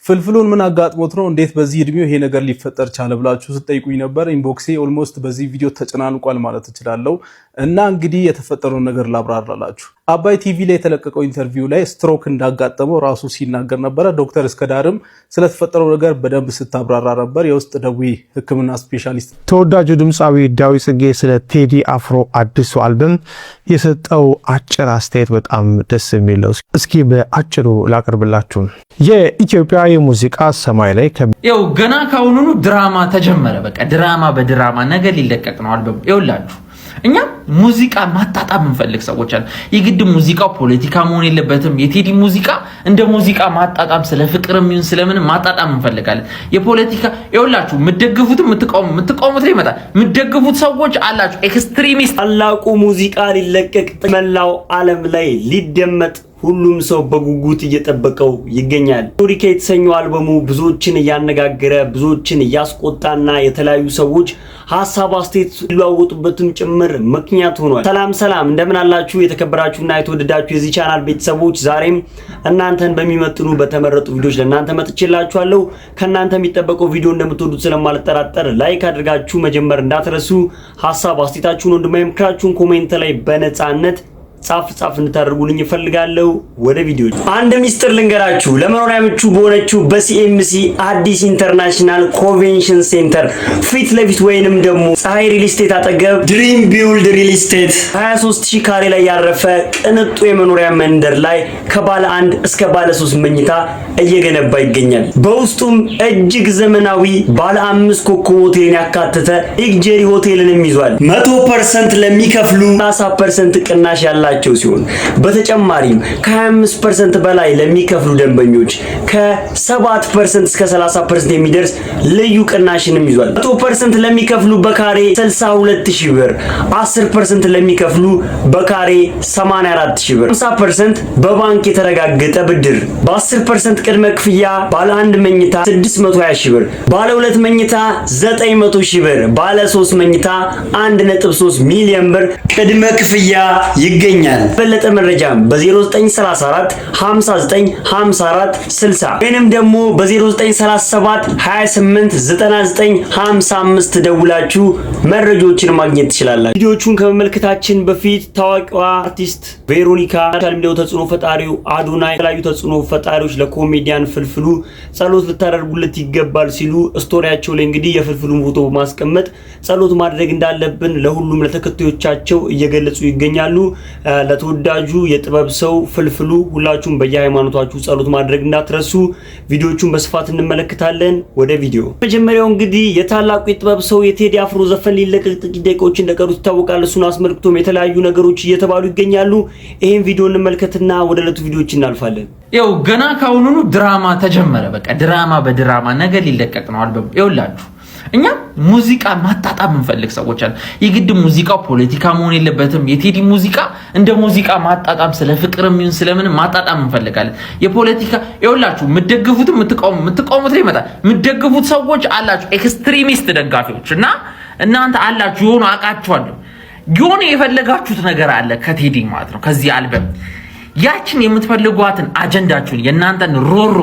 ፍልፍሉን ምን አጋጥሞት ነው እንዴት በዚህ እድሜው ይሄ ነገር ሊፈጠር ቻለ ብላችሁ ስትጠይቁኝ ነበር። ኢንቦክሴ ኦልሞስት በዚህ ቪዲዮ ተጨናንቋል ማለት እችላለሁ። እና እንግዲህ የተፈጠረውን ነገር ላብራራላችሁ። አባይ ቲቪ ላይ የተለቀቀው ኢንተርቪው ላይ ስትሮክ እንዳጋጠመው ራሱ ሲናገር ነበረ። ዶክተር እስከዳርም ስለተፈጠረው ነገር በደንብ ስታብራራ ነበር። የውስጥ ደዌ ሕክምና ስፔሻሊስት ተወዳጁ ድምፃዊ ዳዊት ጽጌ ስለ ቴዲ አፍሮ አዲሱ አልበም የሰጠው አጭር አስተያየት በጣም ደስ የሚል ነው። እስኪ በአጭሩ ላቅርብላችሁ። የኢትዮጵያ የሙዚቃ ሰማይ ላይ ያው ገና ካሁኑ ድራማ ተጀመረ። በቃ ድራማ በድራማ ነገር ሊለቀቅ ነው አልበም። ይኸውላችሁ እኛ ሙዚቃ ማጣጣም እንፈልግ ሰዎች አለ። የግድ ሙዚቃው ፖለቲካ መሆን የለበትም። የቴዲ ሙዚቃ እንደ ሙዚቃ ማጣጣም ስለ ፍቅርም ይሁን ስለምን ማጣጣም እንፈልጋለን። የፖለቲካ ይኸውላችሁ የምትቃወሙት ላይ ይመጣል። የምትደግፉት ሰዎች አላችሁ ኤክስትሪሚስት። ታላቁ ሙዚቃ ሊለቀቅ መላው ዓለም ላይ ሊደመጥ ሁሉም ሰው በጉጉት እየጠበቀው ይገኛል። ቶሪካ የተሰኘው አልበሙ ብዙዎችን እያነጋገረ ብዙዎችን እያስቆጣና የተለያዩ ሰዎች ሐሳብ አስተያየት ሊለዋወጡበትም ጭምር ምክንያት ሆኗል። ሰላም እንደምን አላችሁ የተከበራችሁና የተወደዳችሁ የዚህ ቻናል ቤተሰቦች፣ ዛሬም እናንተን በሚመጥኑ በተመረጡ ቪዲዮዎች ለእናንተ መጥቼላችኋለሁ። ከእናንተ የሚጠበቀው ቪዲዮ እንደምትወዱት ስለማልጠራጠር ላይክ አድርጋችሁ መጀመር እንዳትረሱ። ሐሳብ አስተያየታችሁን ወንድማዊ ምክራችሁን ኮሜንት ላይ በነጻነት ጻፍ እንድታደርጉልኝ እፈልጋለሁ። ወደ ቪዲዮ አንድ ሚስጥር ልንገራችሁ። ለመኖሪያ ምቹ በሆነችው በሲኤምሲ አዲስ ኢንተርናሽናል ኮንቬንሽን ሴንተር ፊት ለፊት ወይንም ደግሞ ፀሐይ ሪል ስቴት አጠገብ ድሪም ቢውልድ ሪል ስቴት 23000 ካሬ ላይ ያረፈ ቅንጡ የመኖሪያ መንደር ላይ ከባለ 1 እስከ ባለ 3 መኝታ እየገነባ ይገኛል። በውስጡም እጅግ ዘመናዊ ባለ 5 ኮከብ ሆቴልን ያካተተ ኢግጀሪ ሆቴልንም ይዟል። 100% ለሚከፍሉ 30% ቅናሽ ያላቸው ሲሆን በተጨማሪም ከ25% በላይ ለሚከፍሉ ደንበኞች ከ7% እስከ 30% የሚደርስ ልዩ ቅናሽንም ይዟል። 100% ለሚከፍሉ በካሬ 62000 ብር፣ 10% ለሚከፍሉ በካሬ 84000 ብር፣ 50% በባንክ የተረጋገጠ ብድር፣ በ10% ቅድመ ክፍያ ባለ 1 መኝታ 620000 ብር፣ ባለ 2 መኝታ 900000 ብር፣ ባለ 3 መኝታ 1.3 ሚሊዮን ብር ቅድመ ክፍያ ይገኛል። በለጠ መረጃም በ0934 59 54 60 ወይንም ደግሞ በ0937 28 99 55 ደውላችሁ መረጃዎችን ማግኘት ትችላላችሁ። ቪዲዮቹን ከመመልከታችን በፊት ታዋቂዋ አርቲስት ቬሮኒካ ታልሚው ተጽዕኖ ፈጣሪው አዶናይ የተለያዩ ተጽዕኖ ፈጣሪዎች ለኮሜዲያን ፍልፍሉ ጸሎት ልታደርጉለት ይገባል ሲሉ ስቶሪያቸው ላይ እንግዲህ የፍልፍሉን ፎቶ በማስቀመጥ ጸሎት ማድረግ እንዳለብን ለሁሉም ለተከታዮቻቸው እየገለጹ ይገኛሉ። ለተወዳጁ የጥበብ ሰው ፍልፍሉ ሁላችሁም በየሃይማኖታችሁ ጸሎት ማድረግ እንዳትረሱ። ቪዲዮቹን በስፋት እንመለከታለን። ወደ ቪዲዮ መጀመሪያው እንግዲህ የታላቁ የጥበብ ሰው የቴዲ አፍሮ ዘፈን ሊለቀቅ ጥቂት ደቂቃዎች እንደቀሩት ይታወቃል። እሱን አስመልክቶም የተለያዩ ነገሮች እየተባሉ ይገኛሉ። ይሄን ቪዲዮ እንመልከትና ወደ ዕለቱ ቪዲዮዎች እናልፋለን። ያው ገና ካሁኑ ድራማ ተጀመረ። በቃ ድራማ በድራማ ነገር ሊለቀቅ ነው አልበም። ይኸውላችሁ እኛ ሙዚቃ ማጣጣም እንፈልግ ሰዎች አለ። የግድ ሙዚቃው ፖለቲካ መሆን የለበትም። የቴዲ ሙዚቃ እንደ ሙዚቃ ማጣጣም ስለ ፍቅርም ይሁን ስለምን ማጣጣም እንፈልጋለን። የፖለቲካ ይኸውላችሁ የምትቃወሙት ላይ ይመጣል። የምትደግፉት ሰዎች አላችሁ ኤክስትሪሚስት ደጋፊዎች እና እናንተ አላችሁ የሆኑ አውቃችኋለሁ። የሆነ የፈለጋችሁት ነገር አለ ከቴዲ ማለት ነው ከዚህ አልበም። ያችን የምትፈልጓትን አጀንዳችሁን የእናንተን ሮሮ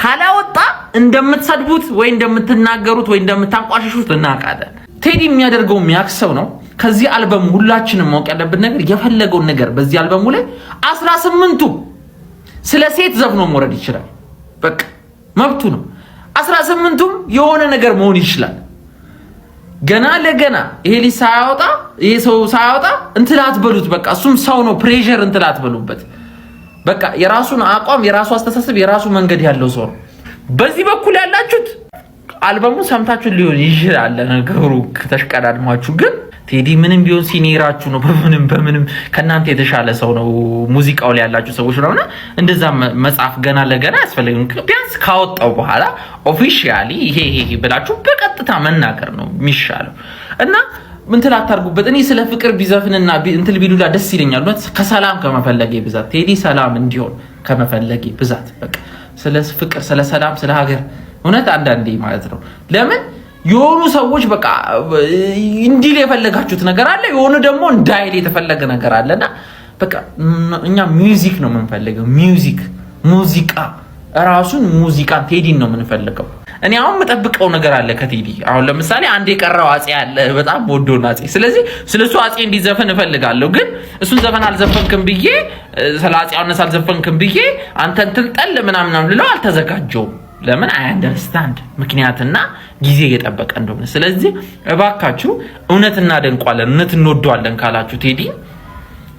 ካላወጣ እንደምትሰድቡት ወይ እንደምትናገሩት ወይ እንደምታንቋሽሹት እናውቃለን። ቴዲ የሚያደርገው የሚያክሰው ነው። ከዚህ አልበም ሁላችንም ማወቅ ያለብን ነገር የፈለገውን ነገር በዚህ አልበሙ ላይ 18ቱ ስለ ሴት ዘፍኖ መውረድ ይችላል። በቃ መብቱ ነው። 18ቱም የሆነ ነገር መሆን ይችላል። ገና ለገና ይሄ ልጅ ሳያወጣ ይሄ ሰው ሳያወጣ እንትላት በሉት። በቃ እሱም ሰው ነው። ፕሬሸር እንትላት በሉበት። በቃ የራሱን አቋም የራሱ አስተሳሰብ የራሱ መንገድ ያለው ሰው ነው። በዚህ በኩል ያላችሁት አልበሙ ሰምታችሁ ሊሆን ይችላል ነገሩ ተሽቀዳድማችሁ፣ ግን ቴዲ ምንም ቢሆን ሲኒራችሁ ነው። በምንም ከናንተ የተሻለ ሰው ነው። ሙዚቃው ላይ ያላችሁ ሰዎች ነውና እንደዛ መጻፍ ገና ለገና ያስፈልግም። ቢያንስ ካወጣው በኋላ ኦፊሻሊ ይሄ ብላችሁ በቀጥታ መናገር ነው የሚሻለው እና እንትን አታርጉበት። እኔ ስለ ፍቅር ቢዘፍንና እንትን ቢሉላ ደስ ይለኛል። ከሰላም ከመፈለጌ ብዛት ቴዲ ሰላም እንዲሆን ከመፈለጌ ብዛት በቃ ስለ ፍቅር ስለ ሰላም ስለ ሀገር እውነት አንዳንዴ ማለት ነው። ለምን የሆኑ ሰዎች በቃ እንዲል የፈለጋችሁት ነገር አለ፣ የሆኑ ደግሞ እንዳይል የተፈለገ ነገር አለና በቃ እኛ ሚውዚክ ነው የምንፈልገው። ሙዚቃ ራሱን ሙዚቃን ቴዲን ነው የምንፈልገው። እኔ አሁን መጠብቀው ነገር አለ ከቴዲ። አሁን ለምሳሌ አንድ የቀረው አጼ አለ በጣም ወዶና አጼ፣ ስለዚህ ስለሱ አጼ እንዲዘፈን እፈልጋለሁ። ግን እሱን ዘፈን አልዘፈንክም ብዬ ስለ አጼ አነሳ አልዘፈንክም ብዬ አንተን ትልጠል ምናምን ልለው አልተዘጋጀውም። ለምን አይ አንደርስታንድ ምክንያትና ጊዜ እየጠበቀ እንደሆነ። ስለዚህ እባካችሁ እውነት እናደንቋለን እውነት እንወደዋለን ካላችሁ ቴዲ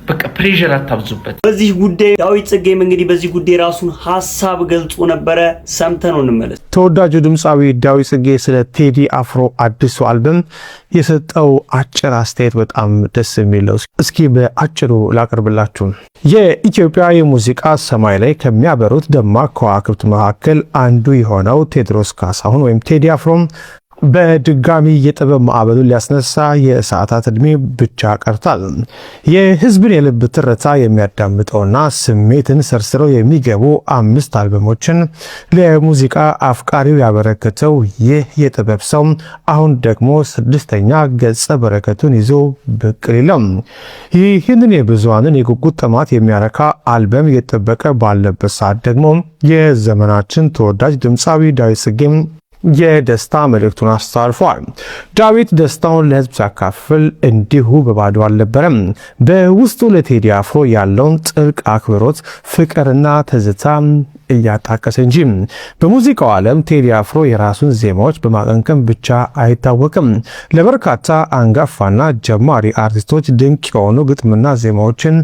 በቃ ፕሬሸር አታብዙበት። በዚህ ጉዳይ ዳዊት ጽጌም እንግዲህ በዚህ ጉዳይ ራሱን ሐሳብ ገልጾ ነበረ። ሰምተነው እንመለስ። ተወዳጁ ድምፃዊ ዳዊት ጽጌ ስለ ቴዲ አፍሮ አዲሱ አልበም የሰጠው አጭር አስተያየት በጣም ደስ የሚለው እስኪ በአጭሩ ላቀርብላችሁ። የኢትዮጵያ የሙዚቃ ሰማይ ላይ ከሚያበሩት ደማቅ ከዋክብት መካከል አንዱ የሆነው ቴዎድሮስ ካሳሁን ወይም ቴዲ አፍሮ በድጋሚ የጥበብ ማዕበሉን ሊያስነሳ የሰዓታት ዕድሜ ብቻ ቀርቷል። የህዝብን የልብ ትርታ የሚያዳምጠውና ስሜትን ሰርስረው የሚገቡ 5 አልበሞችን ለሙዚቃ አፍቃሪው ያበረከተው ይህ የጥበብ ሰው አሁን ደግሞ 6ኛ ገጸ በረከቱን ይዞ ብቅ ሊለው ይህንን የብዙሃንን የጉጉት ጥማት የሚያረካ አልበም እየጠበቀ ባለበት ሰዓት ደግሞ የዘመናችን ተወዳጅ ድምፃዊ ዳዊት ጽጌም የደስታ መልእክቱን አስተላልፏል። ዳዊት ደስታውን ለህዝብ ሲያካፍል እንዲሁ በባዶ አልነበረም። በውስጡ ለቴዲ አፍሮ ያለውን ጥልቅ አክብሮት፣ ፍቅርና ትዝታ እያጣቀሰ እንጂ በሙዚቃው ዓለም ቴዲ አፍሮ የራሱን ዜማዎች በማቀንቀን ብቻ አይታወቅም። ለበርካታ አንጋፋና ጀማሪ አርቲስቶች ድንቅ የሆኑ ግጥምና ዜማዎችን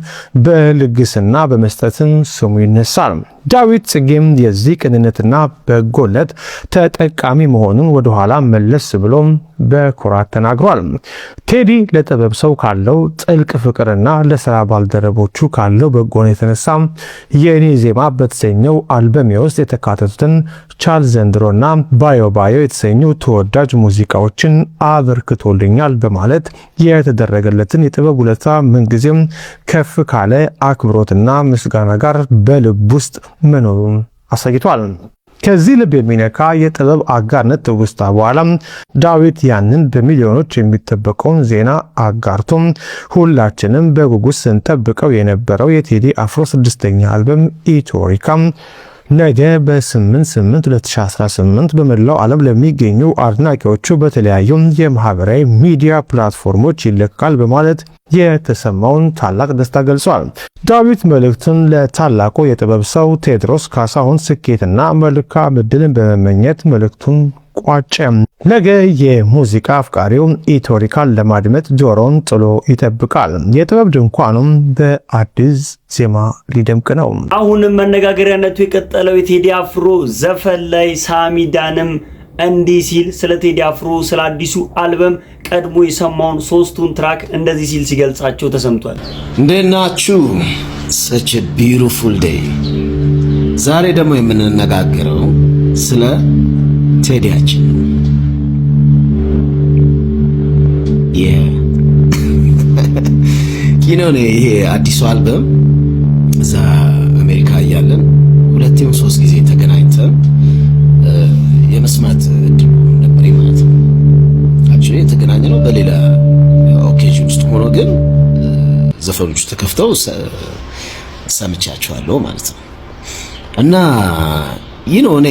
በልግስና በመስጠትም ስሙ ይነሳል። ዳዊት ጽጌም የዚህ ቅንነትና በጎለት ተጠቃሚ መሆኑን ወደኋላ መለስ ብሎ በኩራት ተናግሯል። ቴዲ ለጥበብ ሰው ካለው ጥልቅ ፍቅርና ለሥራ ባልደረቦቹ ካለው በጎነት የተነሳ የኔ ዜማ በተሰኘው አልበሜ ውስጥ የተካተቱትን ቻል ዘንድሮና ባዮ ባዮ የተሰኙ ተወዳጅ ሙዚቃዎችን አበርክቶልኛል በማለት የተደረገለትን የጥበብ ውለታ ምንጊዜም ከፍ ካለ አክብሮትና ምስጋና ጋር በልብ ውስጥ መኖሩን አሳይቷል። ከዚህ ልብ የሚነካ የጥበብ አጋርነት ትውስታ በኋላ ዳዊት ያንን በሚሊዮኖች የሚጠበቀውን ዜና አጋርቶም ሁላችንም በጉጉት ስንጠብቀው የነበረው የቴዲ አፍሮ 6ኛ አልበም ኢትዮሪካ ነገ በ8/8/2018 በመላው ዓለም ለሚገኙ አድናቂዎቹ በተለያዩ የማህበራዊ ሚዲያ ፕላትፎርሞች ይለቃል በማለት የተሰማውን ታላቅ ደስታ ገልጿል። ዳዊት መልእክቱን ለታላቁ የጥበብ ሰው ቴዎድሮስ ካሳሁን ስኬትና መልካም ዕድልን በመመኘት መልእክቱን ቋጨ። ነገ የሙዚቃ አፍቃሪው ኢትዮሪካን ለማድመጥ ጆሮን ጥሎ ይጠብቃል። የጥበብ ድንኳኑም በአዲስ ዜማ ሊደምቅ ነው። አሁንም መነጋገሪያነቱ የቀጠለው የቴዲ አፍሮ ዘፈን ላይ ሳሚዳንም እንዲህ ሲል ስለ ቴዲ አፍሮ ስለ አዲሱ አልበም ቀድሞ የሰማውን 3ቱን ትራክ እንደዚህ ሲል ሲገልጻቸው ተሰምቷል። እንዴት ናችሁ? such a beautiful day። ዛሬ ደግሞ የምንነጋገረው ስለ ቴዲያችን ኪኖኔ ይሄ አዲሱ አልበም እዛ አሜሪካ እያለን 2-3 ጊዜ ተገናኝተን የመስማት እድሉ ነበር ማለት ነው። አክቹሊ የተገናኘነው በሌላ ኦኬዥን ውስጥ ሆኖ ግን ዘፈኖቹ ተከፍተው ሰምቻቸዋለሁ ማለት ነው። እና እኔ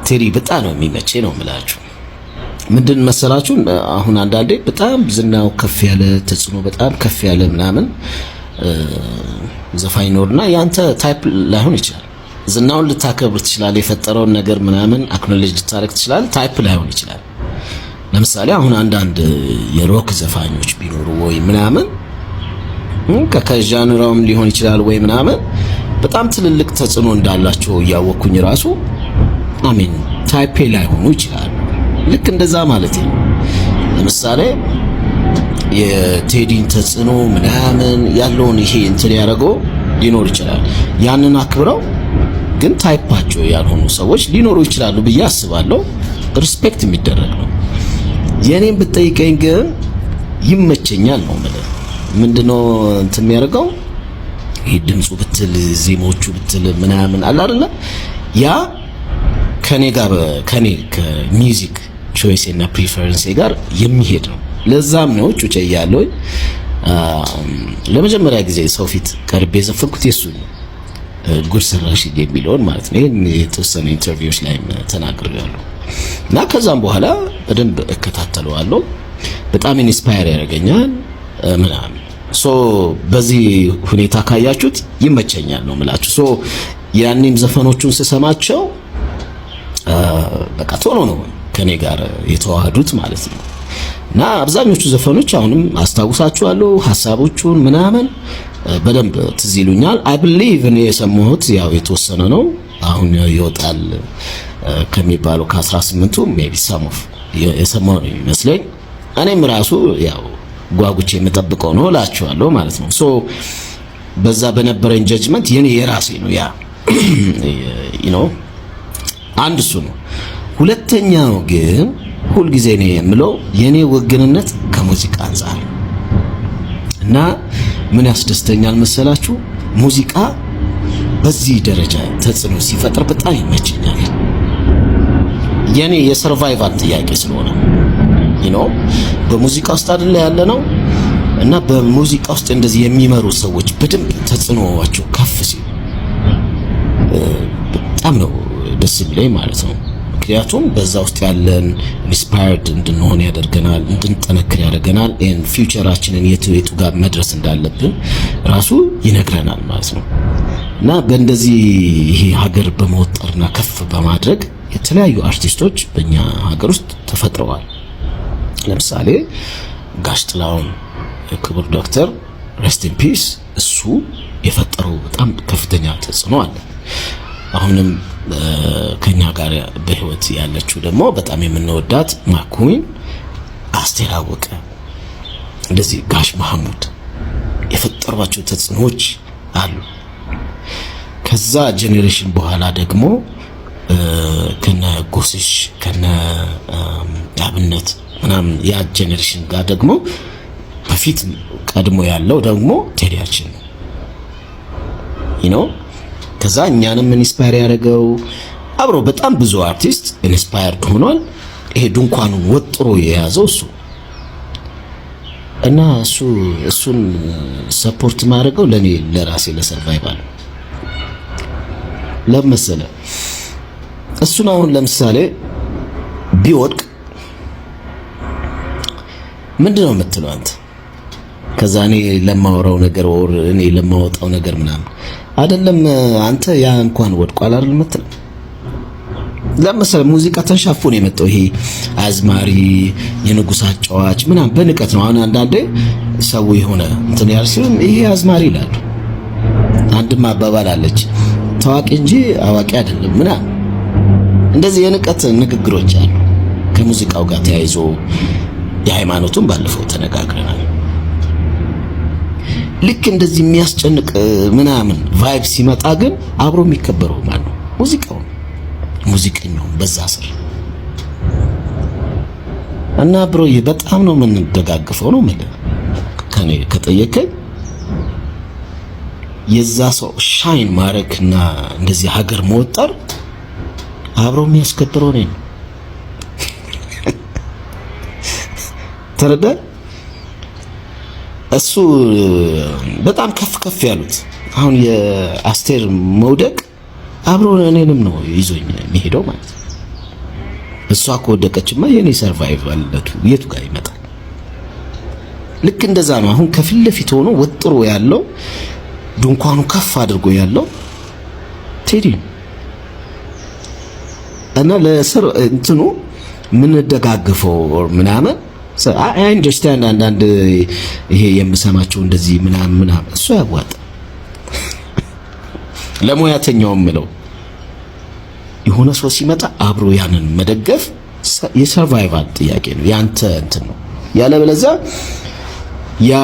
ቴዲ በጣም ነው የሚመቸኝ ነው የምላችሁ። ምንድን መሰላችሁ አሁን አንዳንዴ በጣም ዝናው ከፍ ያለ ተጽዕኖ በጣም ከፍ ያለ ምናምን ዘፋኝ ኖርና ያንተ ታይፕ ላይሆን ይችላል። ዝናውን ልታከብር ትችላለህ፣ የፈጠረውን ነገር ምናምን አክኖሌጅ ልታረግ ትችላለህ፣ ታይፕ ላይሆን ይችላል። ለምሳሌ አሁን አንዳንድ የሮክ ዘፋኞች ቢኖሩ ወይ ምናምን ከጃንራውም ሊሆን ይችላል ወይ ምናምን በጣም ትልልቅ ተጽዕኖ እንዳላቸው ያወኩኝ ራሱ አሜን ታይፕ ላይሆኑ ይችላል። ልክ እንደዛ ማለት ነው። ለምሳሌ የቴዲን ተጽዕኖ ምናምን ያለውን ይሄ እንትን ያደረገው ሊኖር ይችላል። ያንን አክብረው ግን ታይፓቸው ያልሆኑ ሰዎች ሊኖሩ ይችላሉ ብዬ አስባለሁ። ሪስፔክት የሚደረግ ነው። የኔን ብትጠይቀኝ ግን ይመቸኛል ነው ማለት ምንድነው እንትን የሚያደርገው ይሄ ድምፁ ብትል ዜማዎቹ ብትል ምናምን አለ አይደለ ያ ከኔ ከሚውዚክ ቾይስ እና ፕሪፈረንስ ጋር የሚሄድ ነው። ለዛም ነው ጩጬ ያለው ለመጀመሪያ ጊዜ ሰው ፊት ቀርቤ ዘፈንኩት የሱ ነው። ጉድ ሰራሽ የሚለውን ማለት ነው። ይሄን የተወሰኑ ኢንተርቪውስ ላይ ተናግሬያለሁ እና ከዛም በኋላ በደንብ እከታተለዋለሁ። በጣም ኢንስፓየር ያደርገኛል ምናምን። ሶ በዚህ ሁኔታ ካያችሁት ይመቸኛል ነው የምላችሁ። ሶ ያኔም ዘፈኖቹን ስሰማቸው በቃ ቶሎ ነው ከኔ ጋር የተዋሃዱት ማለት ነው። እና አብዛኞቹ ዘፈኖች አሁንም አስታውሳቸዋለሁ፣ ሀሳቦቹን ምናምን በደንብ ትዝ ይሉኛል። አይ ቢሊቭ እኔ የሰማሁት ያው የተወሰነ ነው አሁን ይወጣል ከሚባለው ከ18ቱ ሜቢ ሰም ኦፍ የሰማሁ ነው የሚመስለኝ። እኔም ራሱ ያው ጓጉቼ የምጠብቀው ነው እላችኋለሁ ማለት ነው። ሶ በዛ በነበረኝ ጀጅመንት የኔ የራሴ ነው ያ አንድ እሱ ነው። ሁለተኛው ግን ሁልጊዜ ነው የምለው የኔ ወግንነት ከሙዚቃ አንፃር እና ምን ያስደስተኛል መሰላችሁ? ሙዚቃ በዚህ ደረጃ ተጽዕኖ ሲፈጥር በጣም ይመቸኛል። የኔ የሰርቫይቫል ጥያቄ ስለሆነ በሙዚቃ ውስጥ አይደለ ያለ ነው እና በሙዚቃ ውስጥ እንደዚህ የሚመሩ ሰዎች በደንብ ተጽዕኖዋቸው ከፍ ሲል በጣም ነው ደስ የሚለኝ ማለት ነው። ምክንያቱም በዛ ውስጥ ያለን ኢንስፓየርድ እንድንሆን ያደርገናል፣ እንድንጠነክር ያደርገናል። ፊውቸራችንን የቱ ጋር መድረስ እንዳለብን ራሱ ይነግረናል ማለት ነው እና በእንደዚህ ይሄ ሀገር በመወጠርና ከፍ በማድረግ የተለያዩ አርቲስቶች በእኛ ሀገር ውስጥ ተፈጥረዋል። ለምሳሌ ጋሽ ጥላሁን ክቡር ዶክተር ሬስት ኢን ፒስ እሱ የፈጠረው በጣም ከፍተኛ ተጽዕኖ አለ። አሁንም ከኛ ጋር በህይወት ያለችው ደግሞ በጣም የምንወዳት ማኩዊን፣ አስቴር አወቀ፣ እንደዚህ ጋሽ መሐሙድ የፈጠሯቸው ተጽዕኖች አሉ። ከዛ ጄኔሬሽን በኋላ ደግሞ ከነ ጎስሽ ከነ አብነት ምናምን ያ ጄኔሬሽን ጋር ደግሞ በፊት ቀድሞ ያለው ደግሞ ቴዲያችን ነው። ከዛ እኛንም ኢንስፓየር ያደረገው አብሮ በጣም ብዙ አርቲስት ኢንስፓየርድ ሆኗል። ይሄ ድንኳኑን ወጥሮ የያዘው እሱ እና እሱን ሰፖርት ማድረገው ለኔ ለራሴ ለሰርቫይቫል ለምሳሌ እሱን አሁን ለምሳሌ ቢወድቅ ምንድነው የምትለው አንተ? ከዛ እኔ ለማወራው ነገር ወር እኔ ለማወጣው ነገር ምናምን አይደለም አንተ ያ እንኳን ወድቋል አይደል የምትለው? ለምሳሌ ሙዚቃ ተንሻፎ ነው የመጣው። ይሄ አዝማሪ የንጉስ አጫዋች ምናምን በንቀት ነው። አሁን አንዳንዴ ሰው የሆነ እንትን ያል ሲሆን ይሄ አዝማሪ ይላሉ። አንድም አባባል አለች ታዋቂ እንጂ አዋቂ አይደለም ምናምን እንደዚህ የንቀት ንግግሮች አሉ ከሙዚቃው ጋር ተያይዞ። የሃይማኖቱን ባለፈው ተነጋግረናል። ልክ እንደዚህ የሚያስጨንቅ ምናምን ቫይብ ሲመጣ ግን አብሮ የሚከበረው ማለት ነው ሙዚቃው ሙዚቀኛው በዛ ስር እና ብሮዬ በጣም ነው የምንደጋግፈው ነው ማለት ከኔ ከጠየቀኝ የዛ ሰው ሻይን ማረክና እንደዚህ ሀገር መወጠር አብሮ የሚያስከብረው ነው። ተረዳ? እሱ በጣም ከፍ ያሉት አሁን የአስቴር መውደቅ አብሮ እኔንም ነው ይዞኝ የሚሄደው ማለት ነው። እሷ ከወደቀችማ የኔ ሰርቫይቫል የቱ ጋር ይመጣል? ልክ እንደዛ ነው። አሁን ከፊት ለፊት ሆኖ ወጥሮ ያለው ድንኳኑ ከፍ አድርጎ ያለው ቴዲ እና ለስር እንትኑ ምን ደጋግፈው ምናምን አይ አንደርስታንድ አንዳንድ ይሄ የምሰማቸው እንደዚህ ምናምን እሱ ያዋጣ ለሙያተኛውም ምለው የሆነ ሰው ሲመጣ አብሮ ያንን መደገፍ የሰርቫይቫል ጥያቄ ነው። ያንተ እንትን ነው። ያለበለዚያ ያ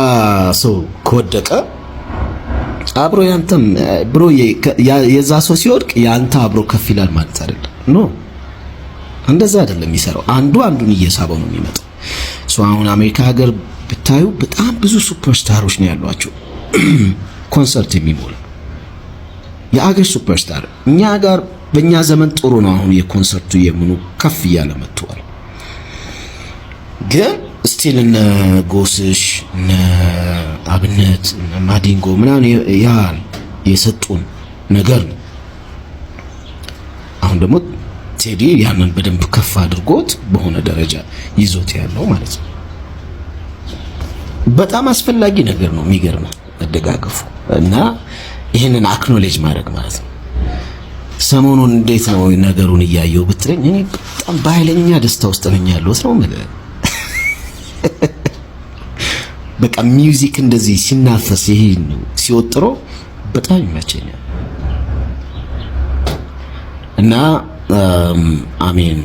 ሰው ከወደቀ አብሮ ያንተም ብሮ የዛ ሰው ሲወድቅ ያንተ አብሮ ከፍ ይላል ማለት አይደለም። ኖ እንደዛ አይደለም የሚሰራው። አንዱ አንዱን እየሳበው ነው የሚመጣው። አሁን አሜሪካ ሀገር ብታዩ በጣም ብዙ ሱፐርስታሮች ነው ያሏቸው ኮንሰርት የሚሞላ የአገር ሱፐርስታር። እኛ ጋር በእኛ ዘመን ጥሩ ነው። አሁን የኮንሰርቱ የምኑ ከፍ እያለ መጥቷል። ግን ስቲል እነ ጎስሽ እነ አብነት እነ ማዲንጎ ምናምን ያ የሰጡን ነገር ነው። አሁን ደግሞ ቴዲ ያንን በደንብ ከፍ አድርጎት በሆነ ደረጃ ይዞት ያለው ማለት ነው። በጣም አስፈላጊ ነገር ነው። የሚገርም መደጋገፉ እና ይሄንን አክኖሌጅ ማድረግ ማለት ነው። ሰሞኑን እንዴት ነው ነገሩን እያየው ብትለኝ እኔ በጣም በኃይለኛ ደስታ ውስጥ ነኝ ያለሁት ነው ማለት በቃ ሚውዚክ እንደዚህ ሲናፈስ ይሄ ሲወጥሮ በጣም ይመቸኛል እና አሜን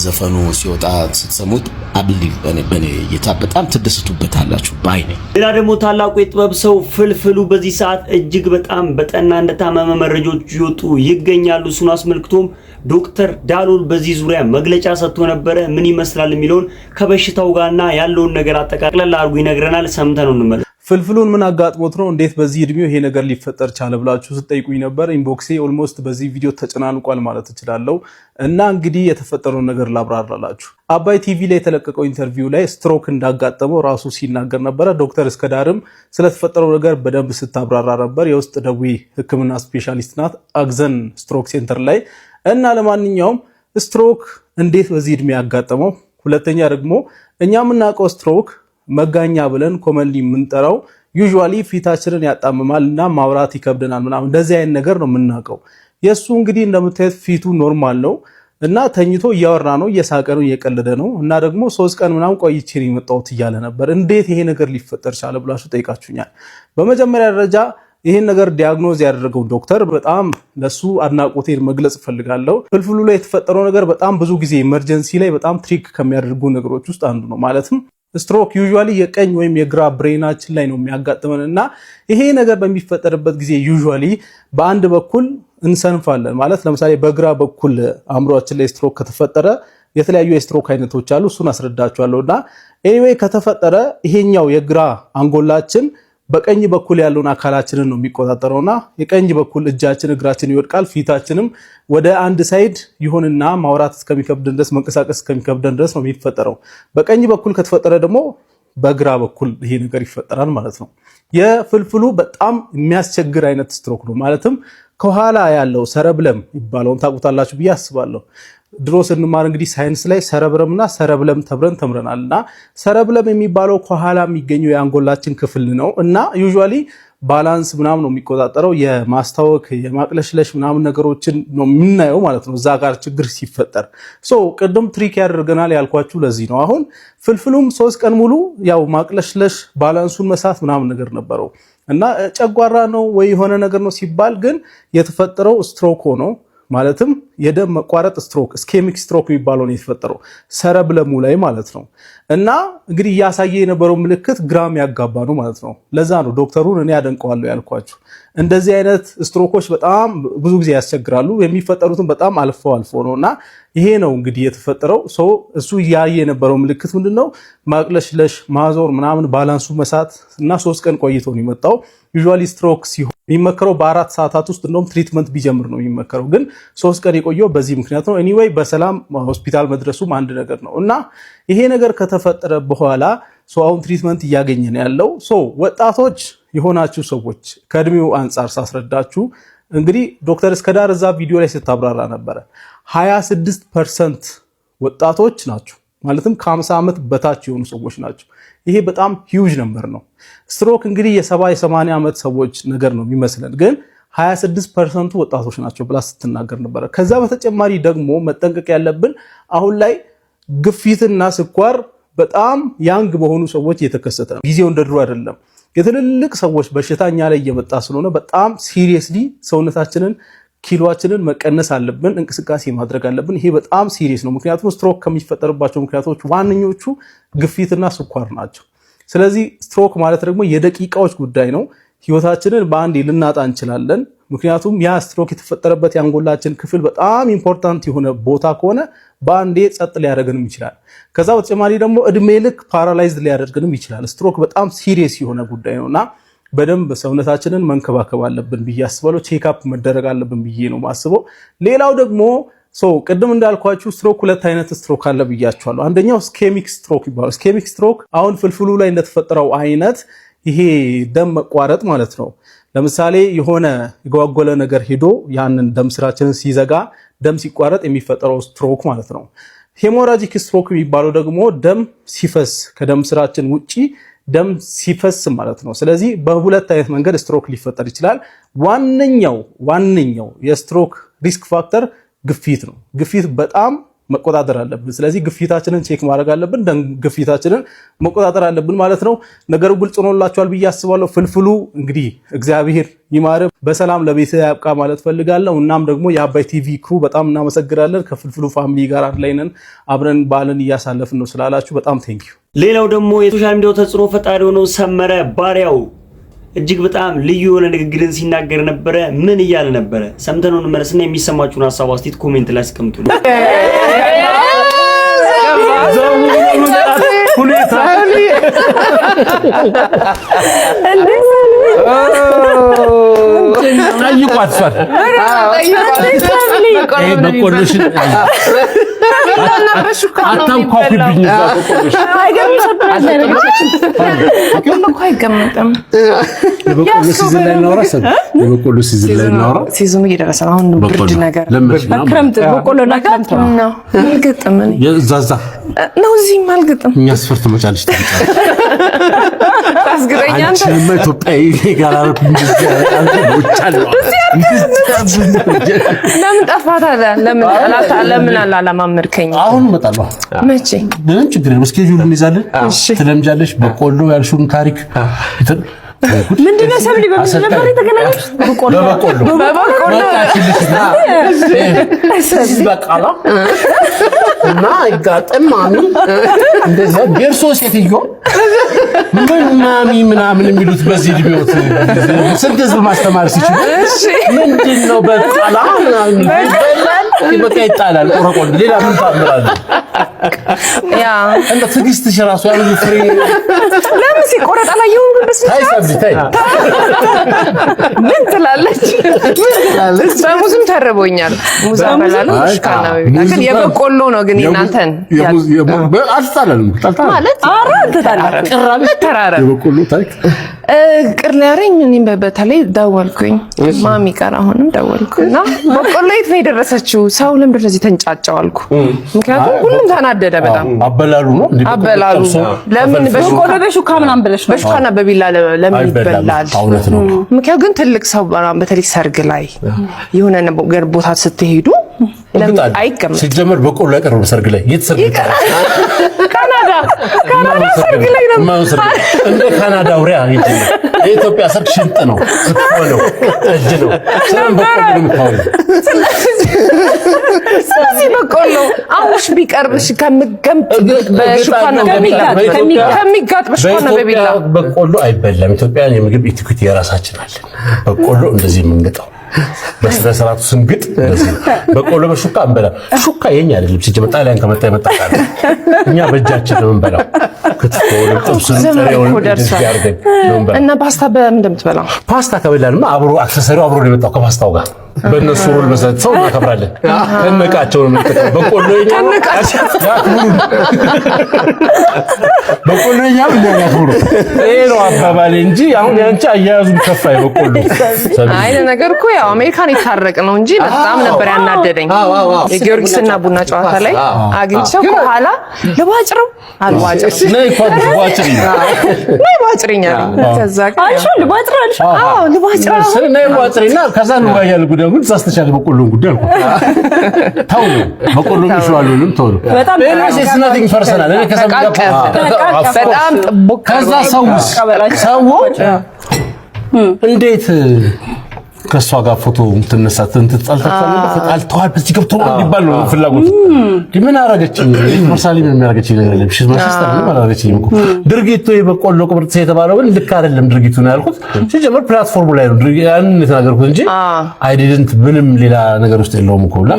ዘፈኑ ሲወጣ ስትሰሙት አብሊቭ በኔ እይታ በጣም ትደሰቱበታላችሁ ባይ ነኝ። ሌላ ደግሞ ታላቁ የጥበብ ሰው ፍልፍሉ በዚህ ሰዓት እጅግ በጣም በጠና እንደታመመ መረጃዎች ይወጡ ይገኛሉ። እሱን አስመልክቶም ዶክተር ዳሎል በዚህ ዙሪያ መግለጫ ሰጥቶ ነበረ። ምን ይመስላል የሚለውን ከበሽታው ጋርና ያለውን ነገር አጠቃቅለል አድርጎ ይነግረናል። ሰምተነው እንመለስ። ፍልፍሉን ምን አጋጥሞት ነው እንዴት በዚህ እድሜው ይሄ ነገር ሊፈጠር ቻለ ብላችሁ ስትጠይቁኝ ነበር። ኢንቦክሴ ኦልሞስት በዚህ ቪዲዮ ተጨናንቋል ማለት እችላለሁ እና እንግዲህ የተፈጠረውን ነገር ላብራራላችሁ። አባይ ቲቪ ላይ የተለቀቀው ኢንተርቪው ላይ ስትሮክ እንዳጋጠመው ራሱ ሲናገር ነበረ። ዶክተር እስከዳርም ስለተፈጠረው ነገር በደንብ ስታብራራ ነበር። የውስጥ ደዌ ሕክምና ስፔሻሊስት ናት አግዘን ስትሮክ ሴንተር ላይ እና ለማንኛውም ስትሮክ እንዴት በዚህ እድሜ ያጋጠመው፣ ሁለተኛ ደግሞ እኛ የምናውቀው ስትሮክ መጋኛ ብለን ኮመንሊ የምንጠራው ዩዥዋሊ ፊታችንን ያጣምማል እና ማውራት ይከብደናል ምናምን እንደዚህ አይነት ነገር ነው የምናውቀው። የሱ እንግዲህ እንደምታዩት ፊቱ ኖርማል ነው እና ተኝቶ እያወራ ነው፣ እየሳቀ ነው፣ እየቀለደ ነው እና ደግሞ 3 ቀን ምናምን ቆይቼ ነው የመጣሁት እያለ ነበር። እንዴት ይሄ ነገር ሊፈጠር ቻለ ብላችሁ ጠይቃችሁኛል። በመጀመሪያ ደረጃ ይሄን ነገር ዲያግኖዝ ያደረገው ዶክተር በጣም ለሱ አድናቆቴን መግለጽ ፈልጋለሁ። ፍልፍሉ ላይ የተፈጠረው ነገር በጣም ብዙ ጊዜ ኢመርጀንሲ ላይ በጣም ትሪክ ከሚያደርጉ ነገሮች ውስጥ አንዱ ነው። ማለትም ስትሮክ ዩዥዋሊ የቀኝ ወይም የግራ ብሬናችን ላይ ነው የሚያጋጥመን እና ይሄ ነገር በሚፈጠርበት ጊዜ ዩዥዋሊ በአንድ በኩል እንሰንፋለን። ማለት ለምሳሌ በግራ በኩል አእምሮአችን ላይ ስትሮክ ከተፈጠረ የተለያዩ የስትሮክ አይነቶች አሉ፣ እሱን አስረዳችኋለሁና ኤኒዌይ ከተፈጠረ ይሄኛው የግራ አንጎላችን በቀኝ በኩል ያለውን አካላችንን ነው የሚቆጣጠረውና የቀኝ በኩል እጃችን እግራችን ይወድቃል፣ ፊታችንም ወደ አንድ ሳይድ ይሆንና ማውራት እስከሚከብደን ድረስ መንቀሳቀስ እስከሚከብደን ድረስ ነው የሚፈጠረው። በቀኝ በኩል ከተፈጠረ ደግሞ በግራ በኩል ይሄ ነገር ይፈጠራል ማለት ነው። የፍልፍሉ በጣም የሚያስቸግር አይነት ስትሮክ ነው። ማለትም ከኋላ ያለው ሰረብለም ይባለውን ታውቁታላችሁ ብዬ አስባለሁ። ድሮ ስንማር እንግዲህ ሳይንስ ላይ ሰረብረምና ሰረብለም ተብረን ተምረናልና ሰረብለም የሚባለው ከኋላ የሚገኘው የአንጎላችን ክፍል ነው እና ዩዥዋሊ ባላንስ ምናምን ነው የሚቆጣጠረው፣ የማስታወክ የማቅለሽለሽ ምናምን ነገሮችን ነው የምናየው ማለት ነው እዛ ጋር ችግር ሲፈጠር። ቅድም ትሪክ ያደርገናል ያልኳችሁ ለዚህ ነው። አሁን ፍልፍሉም 3 ቀን ሙሉ ያው ማቅለሽለሽ ባላንሱን መሳት ምናምን ነገር ነበረው እና ጨጓራ ነው ወይ የሆነ ነገር ነው ሲባል ግን የተፈጠረው ስትሮክ ሆኖ ማለትም የደም መቋረጥ ስትሮክ ስኬሚክ ስትሮክ የሚባለው ነው የተፈጠረው ሰረብለሙ ላይ ማለት ነው። እና እንግዲህ እያሳየ የነበረው ምልክት ግራም ያጋባ ነው ማለት ነው። ለዛ ነው ዶክተሩን እኔ ያደንቀዋለሁ ያልኳችሁ። እንደዚህ አይነት ስትሮኮች በጣም ብዙ ጊዜ ያስቸግራሉ፣ የሚፈጠሩትን በጣም አልፎ ነውና ይሄ ነው እንግዲህ የተፈጠረው። እሱ እያየ የነበረው ምልክት ምንድነው? ማቅለሽለሽ፣ ማዞር ምናምን ባላንሱ መሳት እና 3 ቀን ቆይቶ ነው የመጣው። ዩዥዋሊ ስትሮክ ሲሆን የሚመከረው በ4 ሰዓታት ውስጥ እንደውም ትሪትመንት ቢጀምር ነው የሚመከረው፣ ግን 3 ቀን የቆየው በዚህ ምክንያት ነው። ኤኒዌይ በሰላም ሆስፒታል መድረሱም አንድ ነገር ነው እና ይሄ ነገር ከተፈጠረ በኋላ አሁን ትሪትመንት እያገኘ ነው ያለው። ወጣቶች የሆናችሁ ሰዎች ከእድሜው አንጻር ሳስረዳችሁ እንግዲህ ዶክተር እስከዳር እዛ ቪዲዮ ላይ ስታብራራ ነበረ 26% ወጣቶች ናቸው፣ ማለትም ከ50 ዓመት በታች የሆኑ ሰዎች ናቸው። ይሄ በጣም ሂውጅ ነምበር ነው። ስትሮክ እንግዲህ የ70-80 ዓመት ሰዎች ነገር ነው የሚመስለን፣ ግን 26% ወጣቶች ናቸው ብላ ስትናገር ነበረ። ከዛ በተጨማሪ ደግሞ መጠንቀቅ ያለብን አሁን ላይ ግፊትና ስኳር በጣም ያንግ በሆኑ ሰዎች እየተከሰተ ነው። ጊዜው እንደ ድሮ አይደለም። የትልልቅ ሰዎች በሽታኛ ላይ እየመጣ ስለሆነ በጣም ሲሪየስሊ ሰውነታችንን ኪሎአችንን መቀነስ አለብን፣ እንቅስቃሴ ማድረግ አለብን። ይሄ በጣም ሲሪየስ ነው። ምክንያቱም ስትሮክ ከሚፈጠርባቸው ምክንያቶች ዋነኞቹ ግፊትና ስኳር ናቸው። ስለዚህ ስትሮክ ማለት ደግሞ የደቂቃዎች ጉዳይ ነው። ህይወታችንን በአንዴ ልናጣ እንችላለን። ምክንያቱም ያ ስትሮክ የተፈጠረበት የአንጎላችን ክፍል በጣም ኢምፖርታንት የሆነ ቦታ ከሆነ በአንዴ ጸጥ ሊያደርገንም ይችላል። ከዛ በተጨማሪ ደግሞ እድሜ ልክ ፓራላይዝድ ሊያደርገንም ይችላል። ስትሮክ በጣም ሲሪየስ የሆነ ጉዳይ ነውና በደንብ ሰውነታችንን መንከባከብ አለብን ብዬ አስባለሁ። ቼክአፕ መደረግ አለብን ብዬ ነው ማስበው። ሌላው ደግሞ ቅድም እንዳልኳችሁ ስትሮክ 2 አይነት ስትሮክ አለ ብያችኋለሁ። አንደኛው ስኬሚክ ስትሮክ ይባላል። ስኬሚክ ስትሮክ አሁን ፍልፍሉ ላይ እንደተፈጠረው አይነት ይሄ ደም መቋረጥ ማለት ነው። ለምሳሌ የሆነ የጓጎለ ነገር ሄዶ ያንን ደም ስራችንን ሲዘጋ ደም ሲቋረጥ የሚፈጠረው ስትሮክ ማለት ነው። ሄሞራጂክ ስትሮክ የሚባለው ደግሞ ደም ሲፈስ ከደም ስራችን ውጪ ደም ሲፈስ ማለት ነው። ስለዚህ በሁለት አይነት መንገድ ስትሮክ ሊፈጠር ይችላል። ዋነኛው የስትሮክ ሪስክ ፋክተር ግፊት ነው። ግፊት በጣም መቆጣጠር አለብን። ስለዚህ ግፊታችንን ቼክ ማድረግ አለብን፣ ደም ግፊታችንን መቆጣጠር አለብን ማለት ነው። ነገሩ ግልጽ ሆኖላችኋል ብዬ አስባለሁ። ፍልፍሉ እንግዲህ እግዚአብሔር ይማር፣ በሰላም ለቤት ያብቃ ማለት ፈልጋለሁ። እናም ደግሞ የአባይ ቲቪ ክሩ በጣም እናመሰግናለን። ከፍልፍሉ ፋሚሊ ጋር አንድ ላይ ነን፣ አብረን በዓልን እያሳለፍን ነው ስላላችሁ በጣም ቴንኪዩ። ሌላው ደግሞ የሶሻል ሚዲያው ተጽዕኖ ፈጣሪ ሆኖ ሰመረ ባሪያው እጅግ በጣም ልዩ የሆነ ንግግርን ሲናገር ነበረ። ምን እያለ ነበረ? ሰምተን እንመለስና የሚሰማችሁን ሀሳብ አስተያየት ኮሜንት ላይ አስቀምጡ። ሲዝኑ እየደረሰ ነው። አሁን ብርድ ነገር በክረምት በቆሎና ክረምት ነው አልገጠመኝ ነው እዚህም አልገጠም። እኛ ስፈርት መጫልሽ ታስገረኛ አንተ ኢትዮጵያዊ ጋር ለምን ጠፋት አለ? ለምን አላማመርከኝ? አሁን እመጣለሁ። መቼ? ምንም ችግር የለም። እስኬጁል እንይዛለን። ትለምጃለሽ። በቆሎ ያልሽውን ታሪክ ምንድነው? ሰብሊ በምን ነበር የተገናኙት? በቆሎ በቃላ እና ይጋጠም ማሚ እንደዛ ደርሶ ሴትዮ ምን ማሚ ምናምን የሚሉት በዚህ እድሜዎት ስንት ህዝብ ማስተማር ሲችሉ ምንድነው በቃላ ምናምን በቃ ይጣላል። ቆረቆል ሌላ ምን ታምራለ? ያ እንደ ትግስትሽ ራሱ ያሉ ፍሬ ለምን ሲቆረጥ አላየሁም። ምን ትላለች? በሙዝም ተርቦኛል። ሙዝ አበላለሁ ሽካና ግን የበቆሎ ነው። ግን እናንተን አልጣላለም ማለት ተራራ የበቆሎ ታሪክ ቅር ሊያረኝ እኔም በተለይ ደወልኩኝ። ማሚ ጋር አሁንም ደወልኩና በቆሎ የት ነው የደረሰችው? ሰው ለምን እንደዚህ ተንጫጫው አልኩ። ምክንያቱም ሁሉም ተናደደ በጣም። አበላሉ ነው አበላሉ። ለምን በቆሎ በሹካ ምናምን ብለሽ ነው? በሹካና በቢላ ለምን ይበላል? ምክንያቱም ግን ትልቅ ሰው በተለይ ሰርግ ላይ የሆነ ነገር ቦታ ስትሄዱ አይቀመጥ ሲጀመር በቆሎ አይቀርም ሰርግ ላይ። የት ሰርግ ይቀራል? ካናዳ ሰርግ ላይ ነው እንደ ካናዳ አውሪያ ይችላል። የኢትዮጵያ ሰርግ ሽንጥ ነው፣ ክትፎ ነው፣ እጅ ነው። ሰላም በቆሎ ነው የምታወሪው። ስለዚህ በቆሎ አውሽ ቢቀርብሽ ከሚጋጥ በሹካና በቢላ በቆሎ አይበላም። ኢትዮጵያን የምግብ ኢቲኩቲ የራሳችን አለ። በቆሎ እንደዚህ የምንገጣው በስነ ስርዓቱ ስንግጥ እንደዚህ በቆሎ በሹካ እንበላም። ሹካ የኛ አይደለም ሲጀመር ጣሊያን ከመጣ የመጣ ቃል እኛ በእጃችን ነው እንበላው። ክትፎውን ጥብሱን ጥሬውን እንደዚህ አድርገን ነው እንበላው። እና ፓስታ በምን እንደምትበላው? ፓስታ ከበላንማ አብሮ አክሰሰሪው አብሮ ነው የመጣው ከፓስታው ጋር። በእነሱ ሩል መሰረት ሰው እናከብራለን። ከነቃቸው ነው በቆሎ የኛ በቆሎ የኛ ምን ያክብሩ? ይሄ ነው አባባሌ እንጂ አሁን ያንቺ አያያዙን ከፋ በቆሎ አይነ ነገር እኮ ያው አሜሪካን የታረቅ ነው እንጂ በጣም ነበር ያናደደኝ። የጊዮርጊስና ቡና ጨዋታ ላይ አግኝቼው በኋላ ልባጭረው አልዋጭረው ነይ ፋንት ዋጭሪኝ ነይ ዋጭሪኝ አለኝ። ከዛ ጋር አይሹ ልባጭራል። አዎ ልባጭረው ነይ ዋጭሪና ከዛ ነው ያያል ጉዳይ ግን ተስተሻለ በቆሎን ጉዳይ አልኩ። ታው ነው በቆሎ ይሽዋሉንም ታው ነው በጣም it's nothing personal እኔ ከሰም ጋር በጣም ጥቡቅ ከዛ ሰዎች እንዴት ከሷ ጋር ፎቶ እንትነሳት ተጣልተዋል በዚህ ገብቶ እንዲባል ነው ፍላጎት። ምን አረጋችኝ? ዩኒቨርሳሊ ምን ያረጋችኝ ነገር የለም። ሽዝ ማስተር ምን አረጋችኝ እኮ ድርጊቱ የበቆሎ ቁርጥ የተባለው ግን ልክ አይደለም ድርጊቱ ነው ያልኩት። ሲጀመር ፕላትፎርሙ ላይ ነው ያን የተናገርኩት እንጂ አይ ዲድንት ምንም ሌላ ነገር ውስጥ የለውም እኮ ላ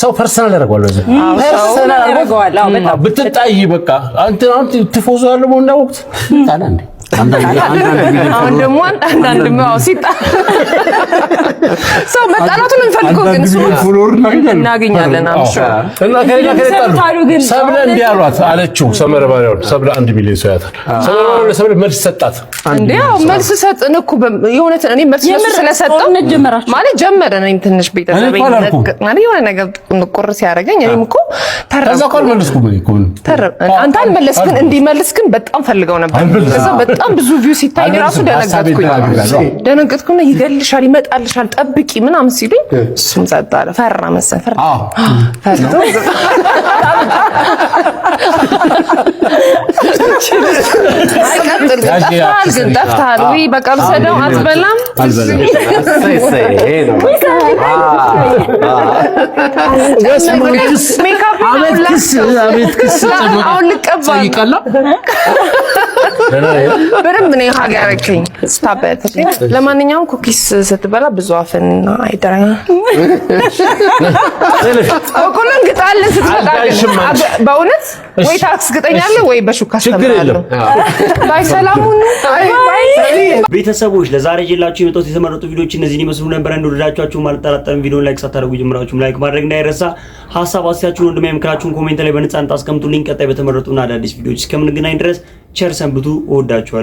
ሰው ፐርሰናል ያደርገዋል። በዚህ ፐርሰናል ያደርገዋል። በጣም ብትጣይ በቃ አንተ ቲፎዞ ያለው ነው ወቅት ታላ እንዴ አሁን ደግሞ አንዳንድ ነው ሲጣ ሰው መጣላቱን እንፈልገው ግን እናገኛለን አምሾ እና ሰብለ እንዲህ አሏት አለችው። ሰመረ ባሪያው ሰብለ 1 ሚሊዮን ሰው ያታል። ሰብለ መልስ ሰጣት። እንዴው መልስ ሰጥን እኮ የሆነት እኔ መልስ ስለሰጠው ማለት ጀመረን። እኔም ትንሽ ቤተሰብ ማለት የሆነ ነገር ቁርስ ያደረገኝ እኔም እኮ ተረዛቆል መልስኩ አንተ አልመለስክን እንዲመልስ ግን በጣም ፈልገው ነበር። ከዛ በጣም ብዙ ቪው ሲታይ ራሱ ደነገጥኩና ይገልሻል ይመጣልሻል ጠብቂ ምናምን ሲሉኝ እሱም ጸጥ አለ። ፈራ መሰል ፈራ ግን ጠፍተሃል ወይ በቃ ልሰደው አትበላም አሁን ልቀባ በደንብ ነው ሀገረከኝ ስታበት። ለማንኛውም ኩኪስ ስትበላ ብዙ አፍና አይደረጋ አቆለን ግጣለ ስትበላ በእውነት ወይ ታክስ ግጠኛለህ ወይ በሹካ ሰማለህ። ባይሰላሙን ቤተሰቦች ለዛሬ ጀላችሁ የመጣሁት የተመረጡ ቪዲዮዎች እነዚህን ይመስሉ ነበር። እንደወደዳችኋችሁ ማልጠራጠርም ቪዲዮን ላይክ ሳታደርጉ ጀምራችሁም ላይክ ማድረግ እንዳይረሳ። ሐሳብ አስተያየታችሁን ወንድሜ ምክራችሁን ኮሜንት ላይ በነጻነት አስቀምጡልኝ። ቀጣይ በተመረጡና አዳዲስ ቪዲዮዎች እስከምንገናኝ ድረስ ቸር ሰንብቱ። እወዳችኋለሁ።